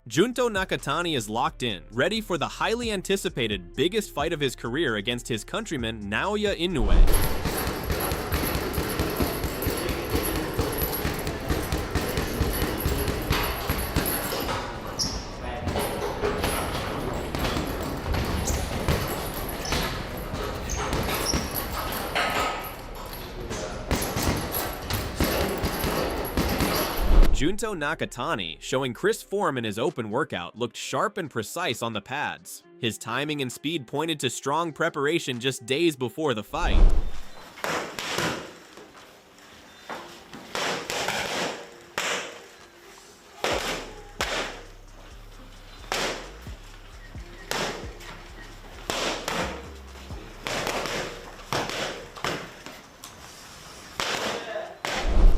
Junto Nakatani is locked in, ready for the highly anticipated biggest fight of his career against his countryman Naoya Inoue. Junto Nakatani, showing crisp form in his open workout, looked sharp and precise on the pads. His timing and speed pointed to strong preparation just days before the fight.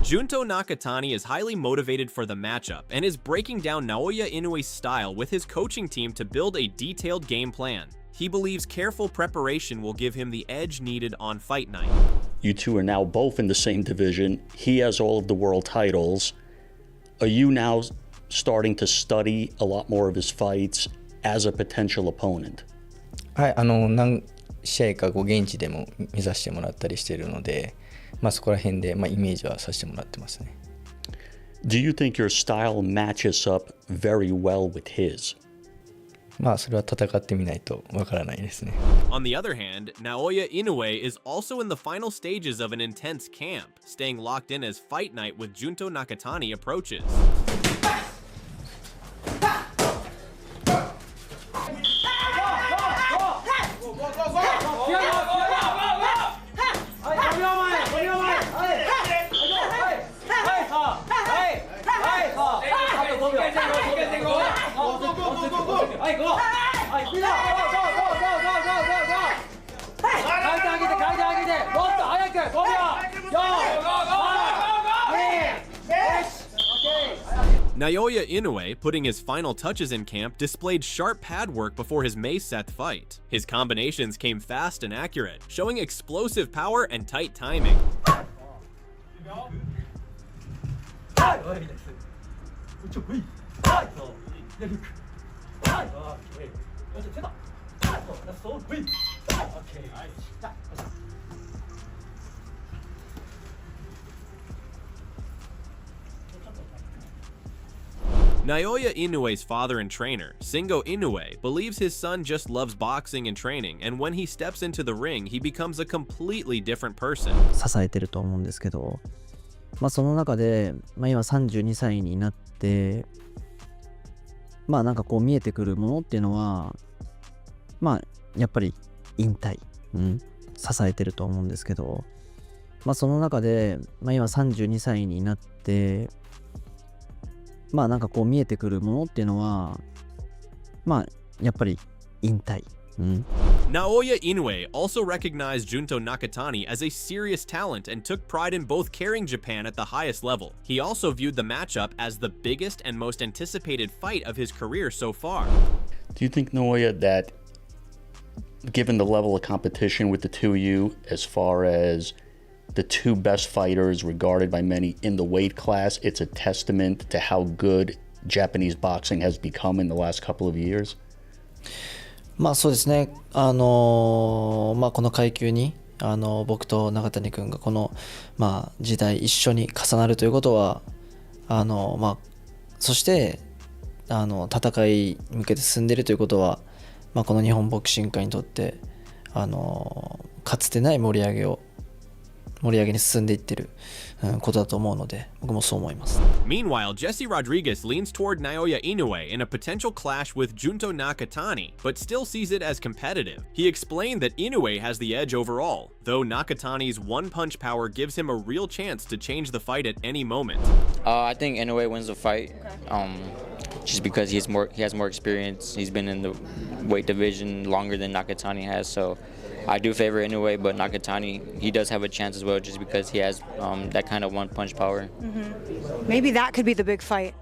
Junto Nakatani is highly motivated for the matchup and is breaking down Naoya Inoue's style with his coaching team to build a detailed game plan. He believes careful preparation will give him the edge needed on fight night. You two are now both in the same division. He has all of the world titles. Are you now starting to study a lot more of his fights as a potential opponent? はい、何試合か現地でも見させてもらったりしているので、そこら辺でイメージはさせてもらってますね。Do you think your style matches up very well with his? それは戦ってみないとわからないですね。On the other hand, Naoya Inoue is also in the final stages of an intense camp, staying locked in as fight night with Junto Nakatani approaches. Naoya Inoue, putting his final touches in camp, displayed sharp pad work before his May Seth fight. His combinations came fast and accurate, showing explosive power and tight timing. Naoya Inoue's father and trainer, Shingo Inoue, believes his son just loves boxing and training, and when he steps into the ring, he becomes a completely different person. 支えてると思うんですけど、その中で、今32歳になって、なんか見えてくるものっていうのは、やっぱり引退、支えてると思うんですけど、その中で、今32歳になって、なんか見えてくるものっていうのは、やっぱり引退。Naoya Inoue also recognized Junto Nakatani as a serious talent and took pride in both carrying Japan at the highest level. He also viewed the matchup as the biggest and most anticipated fight of his career so far. Do you think, Naoya, that given the level of competition with the two of you, as far as the two best fighters regarded by many in the weight class, it's a testament to how good Japanese boxing has become in the last couple of years? そうですね。この階級に僕と中谷君がこの時代一緒に重なるということはそして戦いに向けて進んでいるということはこの日本ボクシング界にとってかつてない盛り上げに進んでいってることだと思うので、僕もそう思います。Meanwhile, Jesse Rodriguez leans toward Naoya Inoue in a potential clash with Junto Nakatani, but still sees it as competitive. He explained that Inoue has the edge overall, though Nakatani's one-punch power gives him a real chance to change the fight at any moment. I think Inoue wins the fight, just because he has more experience. He's been in the weight division longer than Nakatani has, so I do favor Inoue, but Nakatani, he does have a chance as well, just because he has that kind of one-punch power. Maybe that could be the big fight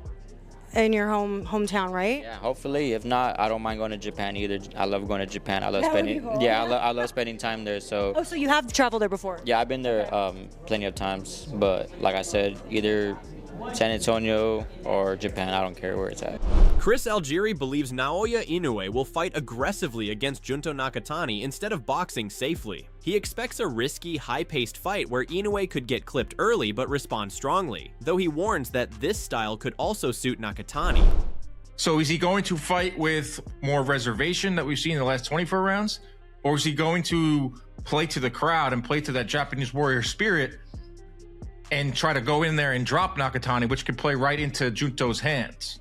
in your hometown, right? Yeah, hopefully. If not, I don't mind going to Japan either. I love going to Japan. I love That would spending. be cool. Yeah, I love spending time there. So Oh, so you have traveled there before? yeah, I've been there plenty of times. But like I said, either San Antonio or Japan. I don't care where it's at. Chris Algieri believes Naoya Inoue will fight aggressively against Junto Nakatani instead of boxing safely. He expects a risky, high-paced fight where Inoue could get clipped early but respond strongly, though he warns that this style could also suit Nakatani. So is he going to fight with more reservation that we've seen in the last 24 rounds? Or is he going to play to the crowd and play to that Japanese warrior spirit and try to go in there and drop Nakatani, which could play right into Junto's hands?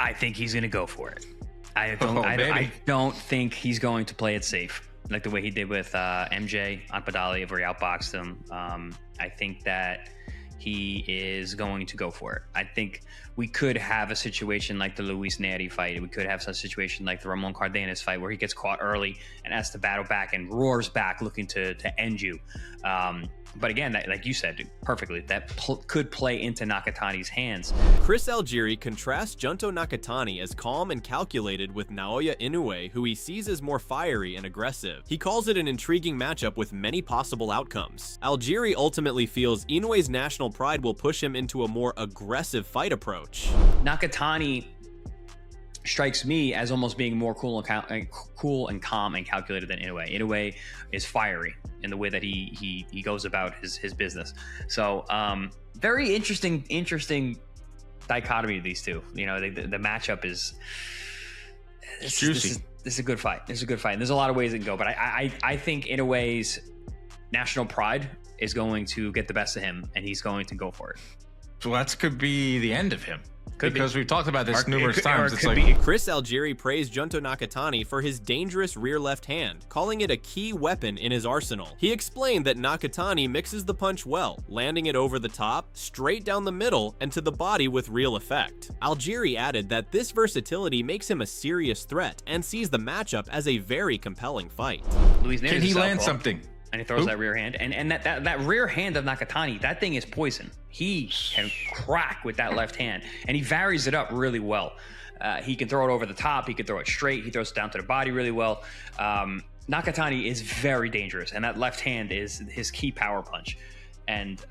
I think he's going to go for it. I baby. don't think he's going to play it safe, like the way he did with MJ on Padali, where he outboxed him. I think that he is going to go for it. I think we could have a situation like the Luis Neri fight. We could have such a situation like the Ramon Cardenas fight, where he gets caught early and has to battle back and roars back looking to end you. But again, that, like you said perfectly, that could play into Nakatani's hands. Chris Algieri contrasts Junto Nakatani as calm and calculated with Naoya Inoue, who he sees as more fiery and aggressive. He calls it an intriguing matchup with many possible outcomes. Algieri ultimately feels Inoue's national pride will push him into a more aggressive fight approach. Nakatani strikes me as almost being more cool and calm and calculated than Inoue. Inoue is fiery in the way that he goes about his business. So very interesting dichotomy of these two. You know, the matchup is juicy. This is a good fight. This is a good fight. And there's a lot of ways it can go, but I think Inoue's national pride is going to get the best of him, and he's going to go for it. So that could be the end of him. Could because be. we've talked about this numerous or times. it It's could like be. Chris Algieri praised Junto Nakatani for his dangerous rear left hand, calling it a key weapon in his arsenal. He explained that Nakatani mixes the punch well, landing it over the top, straight down the middle, and to the body with real effect. Algieri added that this versatility makes him a serious threat and sees the matchup as a very compelling fight. Luis Neres can is he a land southpaw, something? and he throws Who? that rear hand, and that rear hand of Nakatani, that thing is poison. He can crack with that left hand, and he varies it up really well. He can throw it over the top, he can throw it straight, he throws it down to the body really well. Nakatani is very dangerous, and that left hand is his key power punch. And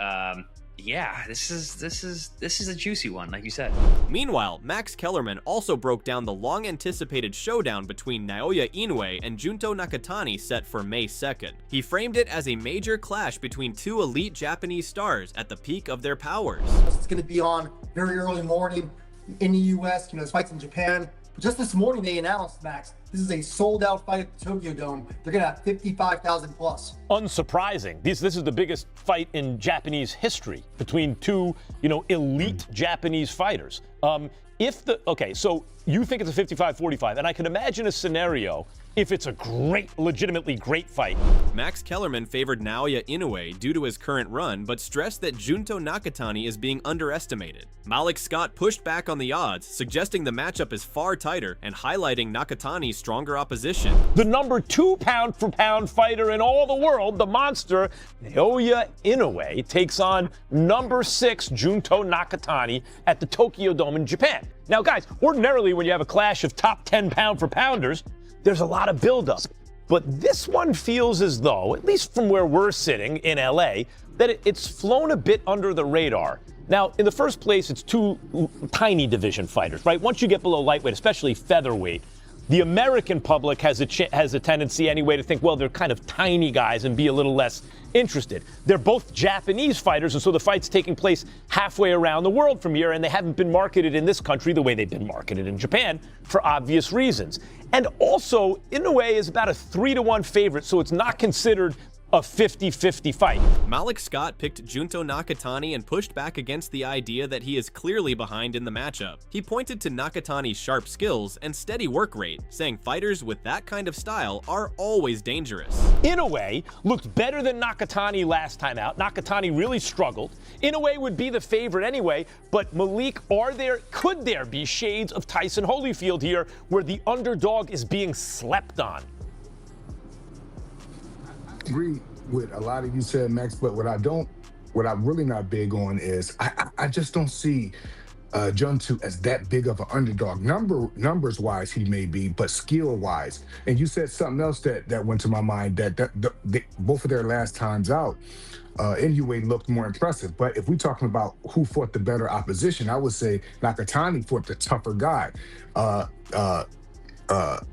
yeah, this is a juicy one, like you said. Meanwhile, Max Kellerman also broke down the long-anticipated showdown between Naoya Inoue and Junto Nakatani set for May 2nd. He framed it as a major clash between two elite Japanese stars at the peak of their powers. It's going to be on very early morning in the U.S. This fight's in Japan. But just this morning, they announced, Max, this is a sold-out fight at the Tokyo Dome. They're going to have 55,000 plus. Unsurprising. This is the biggest fight in Japanese history between two, elite Japanese fighters. So you think it's a 55-45, and I can imagine a scenario if it's a legitimately great fight. Max Kellerman favored Naoya Inoue due to his current run, but stressed that Junto Nakatani is being underestimated. Malik Scott pushed back on the odds, suggesting the matchup is far tighter and highlighting Nakatani's stronger opposition. The number 2 pound-for-pound fighter in all the world, the monster, Naoya Inoue, takes on number 6 Junto Nakatani at the Tokyo Dome in Japan. Now, guys, ordinarily when you have a clash of top 10 pound-for-pounders, there's a lot of buildup. But this one feels as though, at least from where we're sitting in LA, that it's flown a bit under the radar. Now, in the first place, it's two tiny division fighters, right? Once you get below lightweight, especially featherweight, the American public has a tendency anyway to think, well, they're kind of tiny guys and be a little less interested. They're both Japanese fighters, and so the fight's taking place halfway around the world from here, and they haven't been marketed in this country the way they've been marketed in Japan for obvious reasons. And also, Inoue is about a 3-1 favorite, so it's not considered a 50-50 fight. Malik Scott picked Junto Nakatani and pushed back against the idea that he is clearly behind in the matchup. He pointed to Nakatani's sharp skills and steady work rate, saying fighters with that kind of style are always dangerous. Inoue looked better than Nakatani last time out. Nakatani really struggled. Inoue would be the favorite anyway, but Malik, could there be shades of Tyson Holyfield here where the underdog is being slept on? agree with a lot of you said, Max, but what I'm really not big on is I just don't see Junto as that big of an underdog. Numbers wise, he may be, but skill wise. And you said something else that went to my mind both of their last times out, Inoue looked more impressive. But if we're talking about who fought the better opposition, I would say Nakatani fought the tougher guy.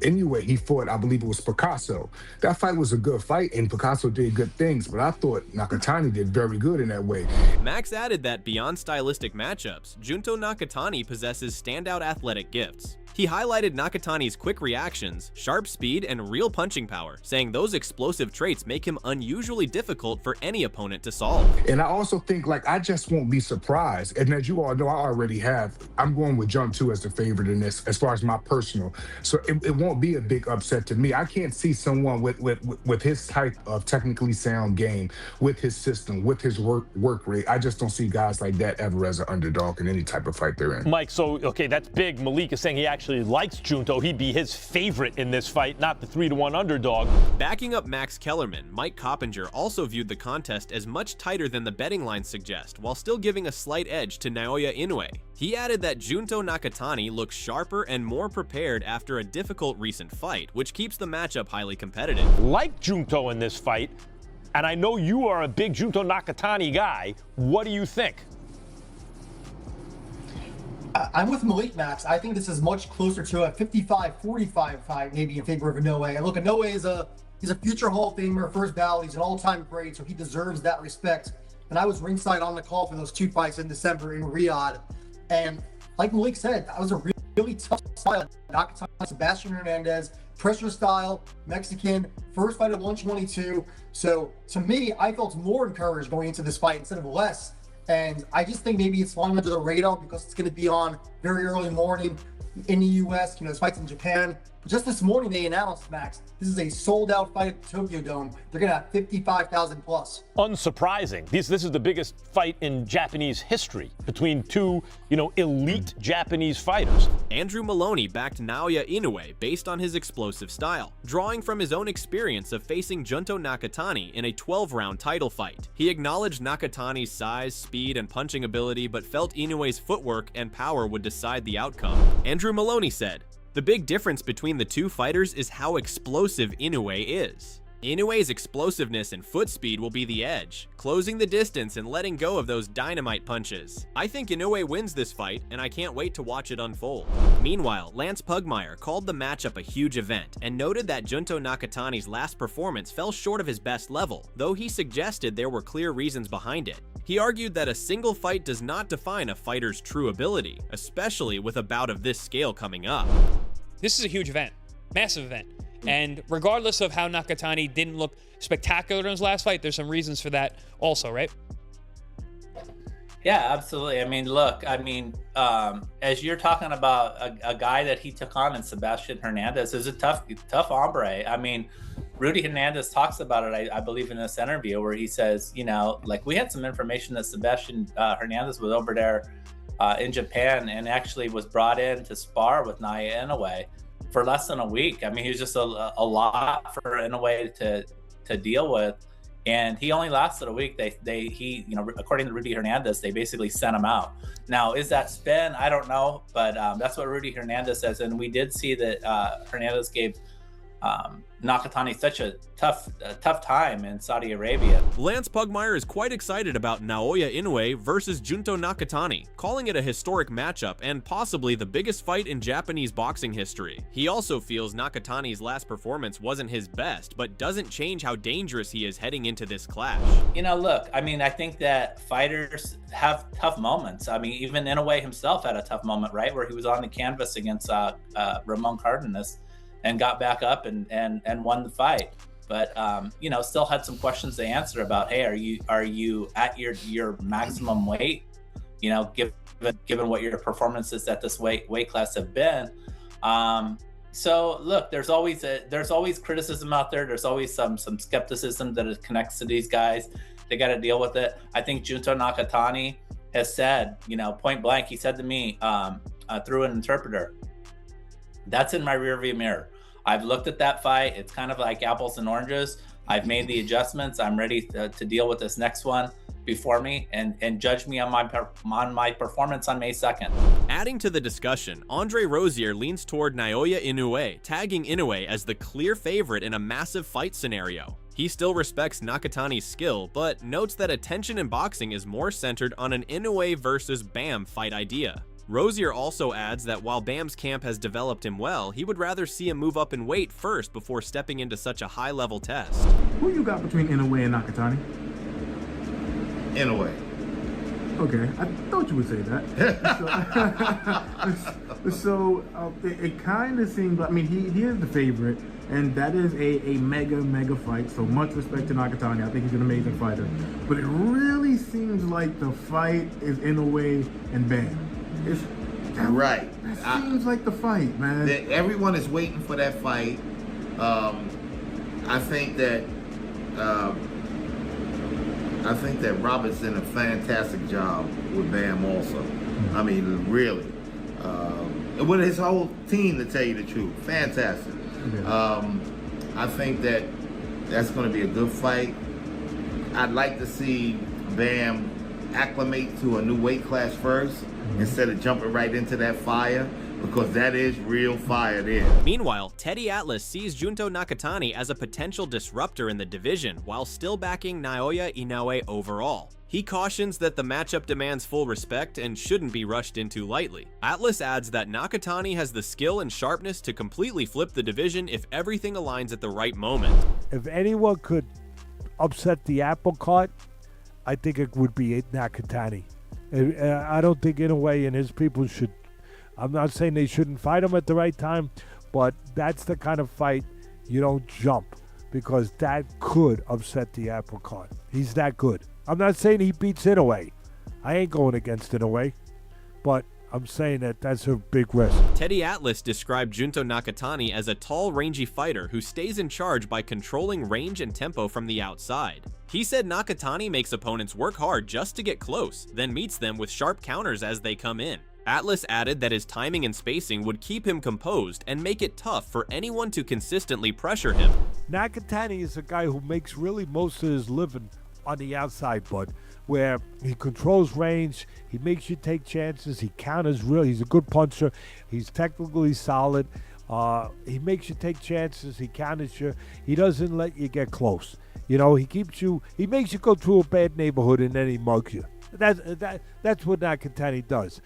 Inoue, he fought, I believe it was Picasso. That fight was a good fight, and Picasso did good things, but I thought Nakatani did very good in that way. Max added that beyond stylistic matchups, Junto Nakatani possesses standout athletic gifts. He highlighted Nakatani's quick reactions, sharp speed, and real punching power, saying those explosive traits make him unusually difficult for any opponent to solve. And I also think, I just won't be surprised. And as you all know, I already have. I'm going with Junto as the favorite in this, as far as my personal. So it won't be a big upset to me. I can't see someone with his type of technically sound game, with his system, with his work rate. I just don't see guys like that ever as an underdog in any type of fight they're in. Mike, so, okay, that's big. Malik is saying he actually likes Junto. He'd be his favorite in this fight, not the 3-1 underdog. Backing up Max Kellerman, Mike Coppinger also viewed the contest as much tighter than the betting lines suggest, while still giving a slight edge to Naoya Inoue. He added that Junto Nakatani looks sharper and more prepared after a difficult recent fight, which keeps the matchup highly competitive. Like Junto in this fight, and I know you are a big Junto Nakatani guy, what do you think? I'm with Malik, Max. I think this is much closer to a 55-45 fight, maybe in favor of Inoue. And look, Inoue is he's a future Hall of Famer, first ballot. He's an all-time great, so he deserves that respect. And I was ringside on the call for those two fights in December in Riyadh. And like Malik said, that was a really tough style. Nakatani, Sebastian Hernandez, pressure style, Mexican, first fight at 122. So to me, I felt more encouraged going into this fight instead of less. And I just think maybe it's flying under the radar because it's going to be on very early morning in the U.S. This fight's in Japan. But just this morning, they announced, Max, this is a sold-out fight at the Tokyo Dome. They're going to have 55,000 plus. Unsurprising. This is the biggest fight in Japanese history between two, elite Japanese fighters. Andrew Maloney backed Naoya Inoue based on his explosive style, drawing from his own experience of facing Junto Nakatani in a 12-round title fight. He acknowledged Nakatani's size, speed, and punching ability, but felt Inoue's footwork and power would decide the outcome. Andrew Maloney said, "The big difference between the two fighters is how explosive Inoue is. Inoue's explosiveness and foot speed will be the edge, closing the distance and letting go of those dynamite punches. I think Inoue wins this fight, and I can't wait to watch it unfold." Meanwhile, Lance Pugmire called the matchup a huge event and noted that Junto Nakatani's last performance fell short of his best level, though he suggested there were clear reasons behind it. He argued that a single fight does not define a fighter's true ability, especially with a bout of this scale coming up. This is a huge event, massive event. And regardless of how Nakatani didn't look spectacular in his last fight, there's some reasons for that also, right? Yeah, absolutely. As you're talking about a guy that he took on in Sebastian Hernandez, is a tough hombre. Rudy Hernandez talks about it, I believe, in this interview where he says, we had some information that Sebastian Hernandez was over there in Japan and actually was brought in to spar with Naoya Inoue for less than a week. He was just a lot for Inoue to deal with, and he only lasted a week. He according to Rudy Hernandez, they basically sent him out. Now, is that spin? I don't know, but that's what Rudy Hernandez says, and we did see that Hernandez gave Nakatani such a tough time in Saudi Arabia. Lance Pugmire is quite excited about Naoya Inoue versus Junto Nakatani, calling it a historic matchup and possibly the biggest fight in Japanese boxing history. He also feels Nakatani's last performance wasn't his best, but doesn't change how dangerous he is heading into this clash. I think that fighters have tough moments. Even Inoue himself had a tough moment, right, where he was on the canvas against Ramon Cardenas and got back up and won the fight, but still had some questions to answer about, hey, are you at your maximum weight, given what your performances at this weight class have been. So look, there's always criticism out there. There's always some skepticism that it connects to these guys. They got to deal with it. I think Junto Nakatani has said, point blank, he said to me through an interpreter, "That's in my rearview mirror. I've looked at that fight. It's kind of like apples and oranges. I've made the adjustments. I'm ready to deal with this next one before me, and judge me on my performance on May 2nd. Adding to the discussion, Andre Rozier leans toward Naoya Inoue, tagging Inoue as the clear favorite in a massive fight scenario. He still respects Nakatani's skill, but notes that attention in boxing is more centered on an Inoue versus Bam fight idea. Rozier also adds that while Bam's camp has developed him well, he would rather see him move up in weight first before stepping into such a high-level test. Who you got between Inoue and Nakatani? Inoue. Okay, I thought you would say that. It kind of seems like, I mean, he is the favorite, and that is a mega fight, so much respect to Nakatani. I think he's an amazing fighter. But it really seems like the fight is Inoue and Bam. Right. That seems like the fight, man. Everyone is waiting for that fight. I think that Robert's done a fantastic job with Bam also. I mean, really. With his whole team, to tell you the truth. Fantastic. I think that's going to be a good fight. I'd like to see Bam acclimate to a new weight class first instead of jumping right into that fire, because that is real fire there. Meanwhile, Teddy Atlas sees Junto Nakatani as a potential disruptor in the division while still backing Naoya Inoue overall. He cautions that the matchup demands full respect and shouldn't be rushed into lightly. Atlas adds that Nakatani has the skill and sharpness to completely flip the division if everything aligns at the right moment. If anyone could upset the apple cart, I think it would be Nakatani. I don't think Inoue and his people should. I'm not saying they shouldn't fight him at the right time, but that's the kind of fight you don't jump, because that could upset the apple cart. He's that good. I'm not saying he beats Inoue. I ain't going against Inoue, but I'm saying that that's a big risk. Teddy Atlas described Junto Nakatani as a tall, rangy fighter who stays in charge by controlling range and tempo from the outside. He said Nakatani makes opponents work hard just to get close, then meets them with sharp counters as they come in. Atlas added that his timing and spacing would keep him composed and make it tough for anyone to consistently pressure him. Nakatani is a guy who makes really most of his living on the outside, bud, where he controls range, he makes you take chances, he counters he's a good puncher, he's technically solid, he makes you take chances, he counters you, he doesn't let you get close. You know, he makes you go through a bad neighborhood and then he mugs you. That's what Nakatani does.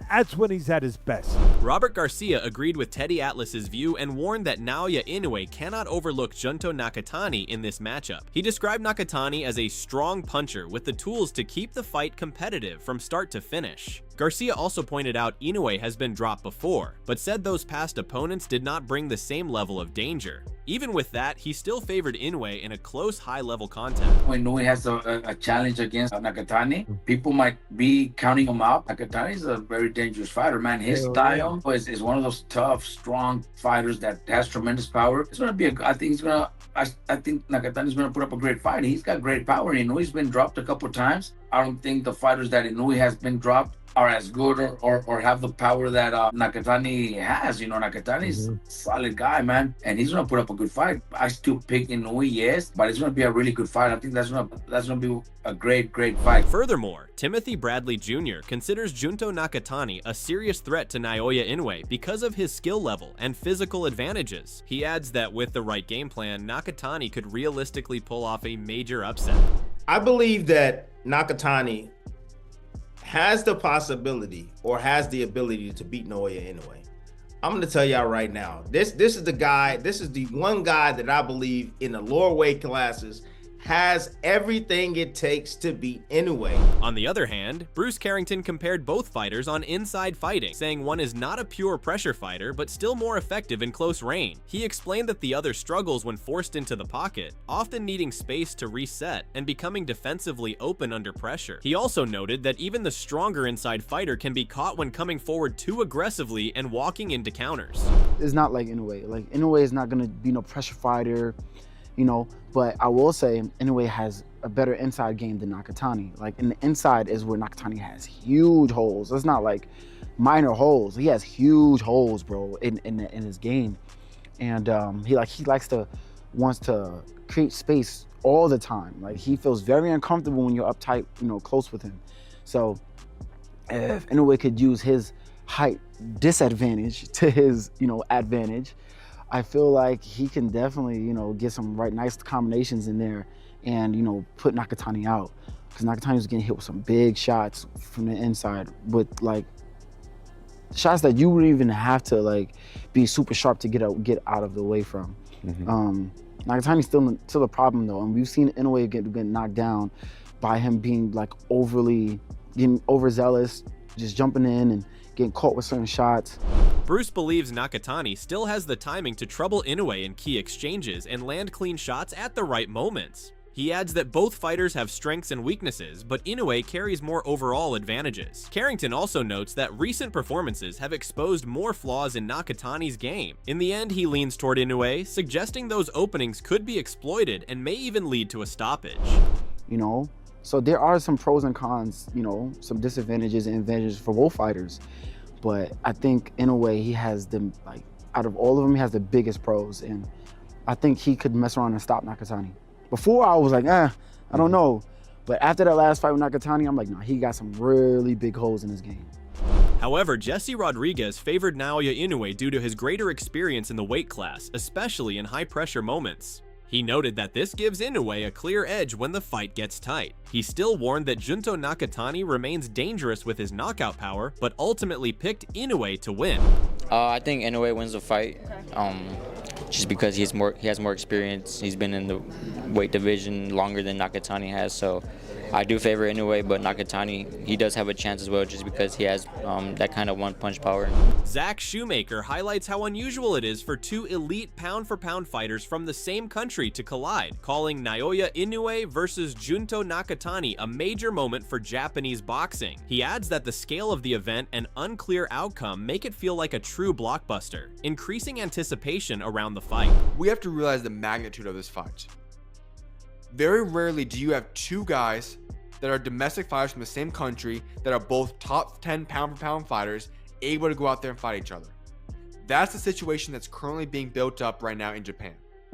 That's when he's at his best. Robert Garcia agreed with Teddy Atlas's view and warned that Naoya Inoue cannot overlook Junto Nakatani in this matchup. He described Nakatani as a strong puncher with the tools to keep the fight competitive from start to finish. Garcia also pointed out Inoue has been dropped before, but said those past opponents did not bring the same level of danger. Even with that, he still favored Inoue in a close, high-level contest. When Inoue has a challenge against Nakatani, people might be counting him out. Nakatani is a very dangerous fighter, man. His style is one of those tough, strong fighters that has tremendous power. It's going to be I think Nakatani's going to put up a great fight. He's got great power. Inoue's been dropped a couple times. I don't think the fighters that Inoue has been dropped are as good or have the power that Nakatani has. You know, Nakatani's a solid guy, man, and he's gonna put up a good fight. I still pick Inoue, yes, but it's gonna be a really good fight. I think that's gonna be a great fight. Furthermore, Timothy Bradley Jr. considers Junto Nakatani a serious threat to Naoya Inoue because of his skill level and physical advantages. He adds that with the right game plan, Nakatani could realistically pull off a major upset. I believe that Nakatani has the possibility or has the ability to beat Naoya Inoue. I'm going to tell y'all right now, this is the one guy that I believe in the lower weight classes has everything it takes to beat Inoue. On the other hand, Bruce Carrington compared both fighters on inside fighting, saying one is not a pure pressure fighter, but still more effective in close range. He explained that the other struggles when forced into the pocket, often needing space to reset and becoming defensively open under pressure. He also noted that even the stronger inside fighter can be caught when coming forward too aggressively and walking into counters. It's not like Inoue. Like, Inoue is not going to be no pressure fighter, you know, but I will say Inoue has a better inside game than Nakatani. Like, in the inside is where Nakatani has huge holes. It's not like minor holes. He has huge holes, bro, in his game. And he likes to wants to create space all the time. Like he feels very uncomfortable when you're uptight, close with him. So if Inoue could use his height disadvantage to his, advantage, I feel like he can definitely, get some nice combinations in there and, put Nakatani out. Because Nakatani was getting hit with some big shots from the inside with shots that you wouldn't even have to be super sharp to get out of the way from. Nakatani's still a problem though, and we've seen Inoue get knocked down by him being getting overzealous, just jumping in and getting caught with certain shots. Bruce believes Nakatani still has the timing to trouble Inoue in key exchanges and land clean shots at the right moments. He adds that both fighters have strengths and weaknesses, but Inoue carries more overall advantages. Carrington also notes that recent performances have exposed more flaws in Nakatani's game. In the end, he leans toward Inoue, suggesting those openings could be exploited and may even lead to a stoppage. So there are some pros and cons, some disadvantages and advantages for both fighters. But I think Inoue, he has out of all of them, he has the biggest pros, and I think he could mess around and stop Nakatani. Before I was I don't know. But after that last fight with Nakatani, I'm like, nah, he got some really big holes in his game. However, Jesse Rodriguez favored Naoya Inoue due to his greater experience in the weight class, especially in high-pressure moments. He noted that this gives Inoue a clear edge when the fight gets tight. He still warned that Junto Nakatani remains dangerous with his knockout power, but ultimately picked Inoue to win. I think Inoue wins the fight, just because he has more experience. He's been in the weight division longer than Nakatani has, so I do favor Inoue, but Nakatani, he does have a chance as well, just because he has that kind of one-punch power. Zach Shoemaker highlights how unusual it is for two elite pound-for-pound fighters from the same country to collide, calling Naoya Inoue versus Junto Nakatani a major moment for Japanese boxing. He adds that the scale of the event and unclear outcome make it feel like a true blockbuster, increasing anticipation around the fight. We have to realize the magnitude of this fight. Very rarely do you have two guys that are domestic fighters from the same country that are both top 10 pound-for-pound fighters able to go out there and fight each other. That's the situation that's currently being built up right now in Japan.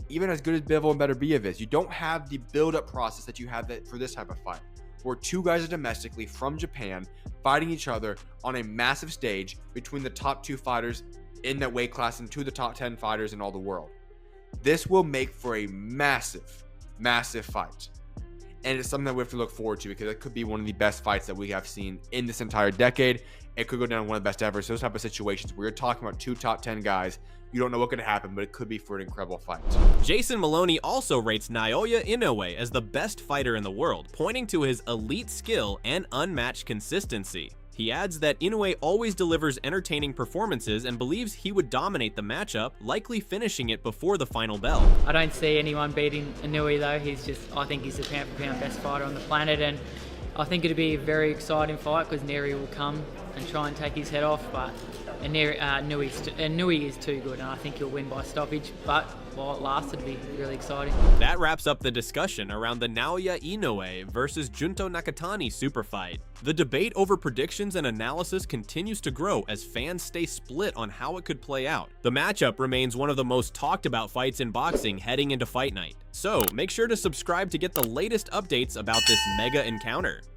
Even as good as Bivol and Beterbiev is, you don't have the build-up process that you have for this type of fight, where two guys are domestically from Japan fighting each other on a massive stage between the top two fighters in that weight class and two of the top 10 fighters in all the world. This will make for a massive fight, and it's something that we have to look forward to, because it could be one of the best fights that we have seen in this entire decade. It could go down one of the best ever. So those type of situations where you're talking about two top 10 guys, you don't know what could happen, but it could be for an incredible fight. Jason Maloney also rates Naoya Inoue as the best fighter in the world, pointing to his elite skill and unmatched consistency. He adds that Inoue always delivers entertaining performances and believes he would dominate the matchup, likely finishing it before the final bell. I don't see anyone beating Inoue though. I think he's the pound-for-pound best fighter on the planet, and I think it'll be a very exciting fight because Neri will come and try and take his head off, but Inoue is too good, and I think he'll win by stoppage, but while it lasts, it'll be really exciting. That wraps up the discussion around the Naoya Inoue versus Junto Nakatani super fight. The debate over predictions and analysis continues to grow as fans stay split on how it could play out. The matchup remains one of the most talked about fights in boxing heading into fight night. So make sure to subscribe to get the latest updates about this mega encounter.